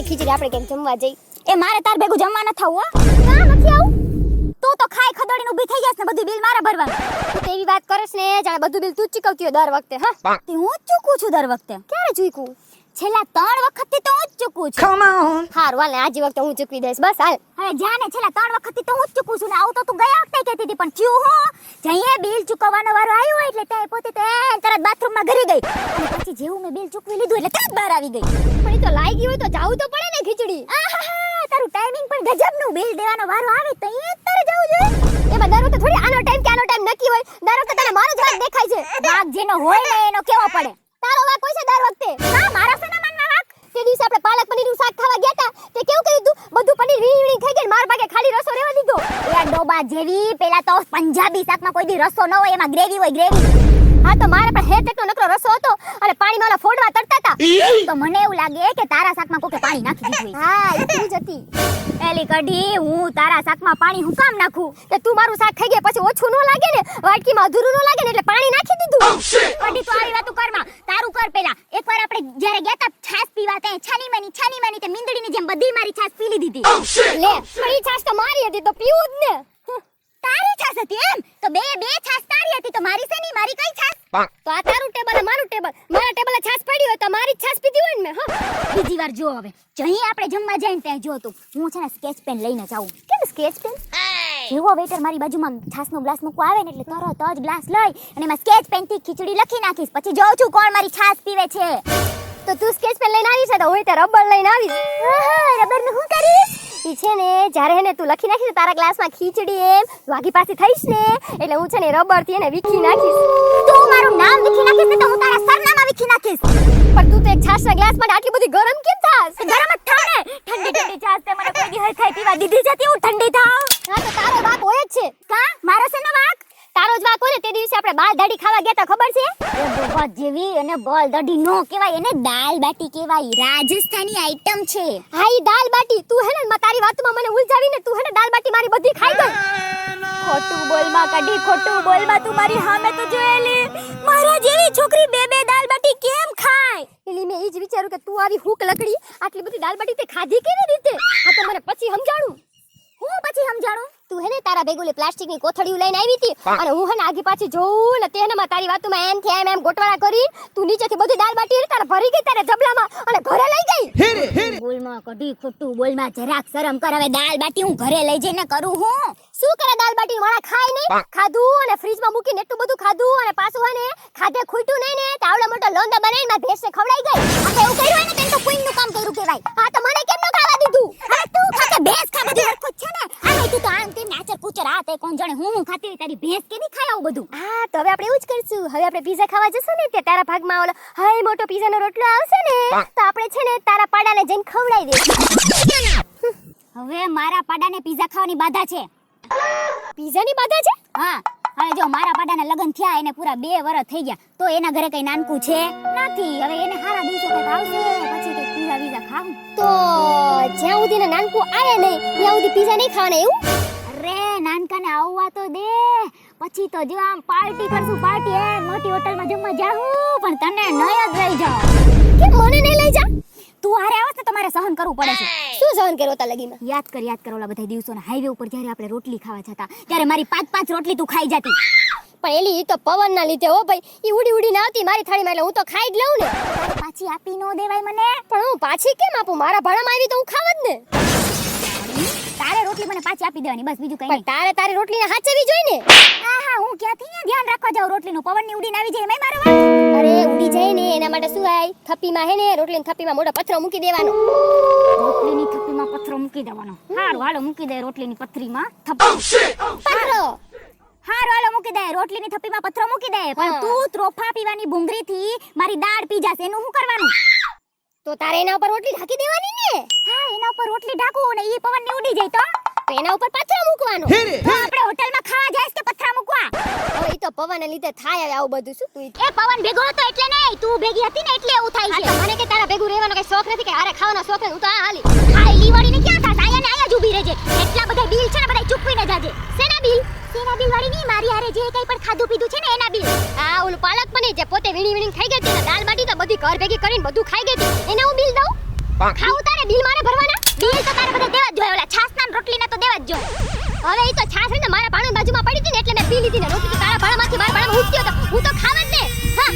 ને ખીચડી આપણે કેમ જમવા જઈ. એ મારે તાર ભેગું જમવા ન થાવું હો. ના નથી આવું. તું તો ખાઈ ખદડીને ઊભી થઈ જાસ ને બધું બિલ મારે ભરવાનું. તું તો એવી વાત કરસ ને જાણે બધું બિલ તું જ ચૂકવતી હોય દર વખતે. હા તે હું જ ચૂકું છું દર વખતે. ક્યારે ચૂકવું? છેલ્લા 3 વખતથી તો હું જ ચૂકું છું. Come on. હારું હાલ ને આજે વખતે હું ચૂકવી દઈશ બસ હાલ. હવે જાને છેલ્લા 3 વખતથી તો હું જ ચૂકું છું ને આવું તો તું ગયા વખતે કહેતી હતી પણ થયું હું જઈએ બિલ ચૂકવવાનો વારો આવ્યો હોય એટલે તે પોતે તો તરત બાથરૂમમાં ઘરી ગઈ અને પછી જેવું મેં બિલ ચૂકવી લીધું એટલે તરત બહાર આવી ગઈ. પણ એ તો લાગી હોય તો જાવું તો પડે ને ખીચડી. આહાહા તારું ટાઈમિંગ પણ ગજબનું. બિલ દેવાનો વારો આવે તો એ તારે જવું જોઈએ. એમાં દર વખતે થોડી આનો ટાઈમ કે આનો ટાઈમ નક્કી હોય. દર વખતે તને મારો જ વાંક દેખાય છે. વાઘ જેનો હોય ને એનો કેવો પડે. તારો વાંક હોય છે દર વખતે. ના મારા સનામાનમાં વાઘ. તે દિવસે આપણે પાલક પનીરનું શાક ખાવા ગયા તા તે કેવું કહ્યું તું બધું પનીર વીણી વીણી થઈ ગઈ માર ભાગે ખાલી રસો રહેવા દીધો. એ ડોબા જેવી પેલા તો પંજાબી શાકમાં કોઈ દી રસો ન હોય એમાં ગ્રેવી હોય ગ્રેવી. હા તો મારે પણ હેત એકનો નકરો રસો હતો અને પાણીમાં ઓલા ફોડવા તરતા તા. તો મને એવું લાગે કે તારા શાકમાં કોકે પાણી નાખી દીધું હોય. હા એ તું જ હતી. એલી કઢી હું તારા શાકમાં પાણી હું કામ નાખું? તે તું મારું શાક ખાઈ ગયા પછી ઓછું ન લાગે ને વાટકીમાં અધૂરું ન લાગે ને એટલે પાણી નાખી દીધું. કઢી તો આવી વાતું કરમાં તારું કર પેલા. એકવાર આપણે જ્યારે ગયા તા છાસ પીવા તે છાની માની તે મીંદડીની જેમ બધી મારી છાસ પી લીધી હતી. લે પણ ઈ છાશ તો મારી હતી તો પીવું જ ને. તારી છાસ હતી એમ? તો બે છાસ તારી હતી તો મારી છે નહીં મારી કઈ છાસ? તો આ તારું ટેબલ ને મારું ટેબલ. મારા ટેબલે છાશ પડી હોય તો મારી જ છાશ પીધી હોય ને મેં. હા બીજી વાર જો હવે જहीं આપણે જમવા જઈને ત્યાં જો તું હું છે ને સ્કેચ પેન લઈને જાઉં. કેમ સ્કેચ પેન? જેવો વેટર મારી બાજુમાં છાસનો ગ્લાસ મૂકવા આવે ને એટલે તરત જ ગ્લાસ લઈ અને એમાં સ્કેચ પેન થી ખીચડી લખી નાખીશ. પછી જોઉં છું કોણ મારી છાસ પીવે છે. તો તું સ્કેચ પેન લઈને આવી છે તો હું તે રબર લઈને આવીશ. રબર નું શું કરીશ? ઈ છે ને જ્યારે હે ને તું લખી નાખીશ તારા ગ્લાસમાં ખીચડી એમ વાગી પાછી થઈશ ને એટલે હું છે ને રબર થી એને વીખી નાખીશ. તું મારું નામ વીખી નાખીશ ને તો હું તારા સરનામા વીખી નાખીશ. પણ તું તો એક છાશના ગ્લાસ માટે આટલી બધી ગરમ કેમ થાસ? ગરમ જ થાવ ને. ઠંડી છાસ તે મને કોઈ દી હરખાઈ પીવા દીધી છે હું ઠંડી થાવ. હા તો તારો વાક હોય જ છે. કા મારો છે ને વાક? તારો જ વાક હોય ને. તે દિવસે આપણે બાલ દાઢી ખાવા ગયા તા ખબર છે? એ ડોબા જેવી અને બોલ દડી નો કહેવાય એને દાલ બાટી કહેવાય. રાજસ્થાની આઈટમ છે. હા ઈ દાલ બાટી. તું હે ને તારી વાતમાં મને ઉલઝાવીને તું હે ને દાલ બાટી મારી બધી ખાઈ ગઈ. ખોટું બોલમાં કઢી ખોટું બોલમાં તું મારી સામે તો જોયેલી. મારા જેવી છોકરી બે દાલ બાટી કેમ ખાય? એટલે મેં ઈ જ વિચાર્યું કે તું આવી હુક લકડી આટલી બધી દાલ બાટી તે ખાધી કેવી રીતે? આ તો મને પછી સમજાણું. હું પછી સમજાણું? તું હે ને તારા ભેગુલે પ્લાસ્ટિકની કોથળીઓ લઈને આવી હતી અને હું હે ને આગી પાછી જોઉં ને તેને માં તારી વાતમાં એમ થી એમ ગોટવાળા કરી તું નીચેથી બધી દાલ બાટી તારા ભરી ગઈ તારા જબલામાં અને ઘરે લઈ ગઈ. બોલમાં કઢી ખોટું બોલમાં જરાક શરમ કર. હવે દાલ બાટી હું ઘરે લઈ જઈને કરું હું? શું કરે દાલ બાટી મારા ખાય નહીં? ખાધું અને ફ્રીજમાં મૂકીને એટલું બધું ખાધું અને પાછું હે ને ખાધે ખૂટ્યું નહીં ને તાવડા મોટો લોંદા બનાવીને માં ભેંસને ખવડાઈ ગઈ. આ તો એવું કર્યું હોય ને તેમ તો પુણ્યનું કામ કર્યું કહેવાય. હા તો મને કેમ ન ખાવા દીધું? અરે તું ખાતે ભેંસ ખા બધી હરખું જ છે ને. આને તું તો આમ તેમ નાચર કુચર આ તે કોણ જાણે હું ખાતી હોય તારી ભેંસ કેવી ખાય આવું બધું. હા તો હવે આપણે એવું જ કરશું. હવે આપણે પીઝા ખાવા જશું ને તે તારા ભાગમાં ઓલો હાય મોટો પીઝાનો રોટલો આવશે ને તો આપણે છે ને તારા પાડાને જઈને ખવડાવી દઈશું. હવે મારા પાડાને પીઝા ખાવાની બાધા છે. પીઝાની બાધા છે? હા હવે જો મારા પાડાના લગ્ન થયા એને પૂરા 2 વર્ષ થઈ ગયા તો એના ઘરે કઈ નાનકું છે નથી. હવે એને હારા દિવસો કઈ આવશે પછી તો પીઝા ખાવું. તો જ્યાં સુધી નાનકું આવે નહીં ત્યાં સુધી પીઝા નહીં ખાવાના એવું? અરે નાનકાને આવવા તો દે પછી તો જો આમ પાર્ટી કરશું. પાર્ટી એ મોટી હોટલમાં જમવા જાહું પણ તને નય જ લઈ જાવ. કે મને નહીં લઈ જા? તું હારે આવસ ને તો મારે સહન કરવું પડે છે. શું સહન કર્યો તા લગીમાં? યાદ કર ઓલા બધા દિવસોના હાઈવે ઉપર જ્યારે આપણે રોટલી ખાવા જતા ત્યારે મારી 5 રોટલી તું ખાઈ જતી. પણ એલી ઈ તો પવનના લીધે હો ભાઈ. ઈ ઉડી ઉડીને આવતી મારી થાળીમાં એટલે હું તો ખાઈ જ લઉં ને. પાછી આપી નો દેવાય મને. પણ હું પાછી કેમ આપું? મારા ભાણામાં આવી તો હું ખાવ જ ને. તારે રોટલી મને પાછી આપી દેવાની બસ બીજું કઈ પણ નહીં. તારી રોટલીને હાચવી જોઈ ને. હા હું ક્યાંથી ને ધ્યાન રાખવા જાઉં રોટલીનું? પવનની ઉડીને આવી જાય એમાં મારો વાત. અરે ઉડી જાય ને એના માટે શું આય થપ્પીમાં હે ને રોટલીની થપ્પીમાં મોટો પથરો મૂકી દેવાનો. રોટલીની થપ્પીમાં પથરો મૂકી દેવાનો. હારું હાલો મૂકી દે રોટલીની પથરીમાં પથરો. હારું હાલો મૂકી દે રોટલીની થપ્પીમાં પથરો મૂકી દે. પણ તું ત્રોફા પીવાની ભૂંગળીથી મારી દાળ પી જાશે એનું શું કરવાનું? તો તારે એના ઉપર રોટલી ઢાંકી દેવાની ને. હા એના ઉપર રોટલી ઢાંકું ને ઈ પવનની ઉડી જાય તો એના ઉપર પથરો મૂકવાનો. તો આપણે હોટલમાં ખાવા જઈશ કે પથરા મૂકવા? હવે ઈ તો પવનને લીધે થાય હવે આવું બધું. શું તું એ પવન ભેગો હતો એટલે નહીં તું ભેગી હતી ને એટલે એવું થાય છે. મને કે તારા ભેગું રહેવાનો કઈ શોખ નથી કે અરે ખાવાનો શોખ નથી? હું તો આ હાલી હા લીવાડીને ક્યાં થાત? આયા ને આયા જ ઊભી રહેજે. એટલા બધા બિલ છે ને બધા ચૂકવીને જાજે. શેના બિલ? શેના બિલ વાળી ની મારી હારે જે કઈ પણ ખાધું પીધું છે ને એના બિલ. આ ઓલું પાલક પનીર જે પોતે વીણી વીણી ખાઈ ગઈ હતી ને દાલ બાટી તો બધી ઘર ભેગી કરીને બધું ખાઈ ગઈ હતી એને હું બિલ દઉં? ખાવું તારે ને બિલ મારે ભરવાના? બિલ તો તારે બધા દેવા જ જોઈએ, ઓલા છાસના ને રોટલીના તો દેવા જ જોઈએ. હવે ઈ તો છાશ ને મારા ભાણું બાજુમાં પડી હતી ને એટલે મેં પી લીધી ને રોટી તો તારા ભાણામાંથી મારા ભાણામાં ઉઠતી હતો હું તો ખાવા જ ને. હા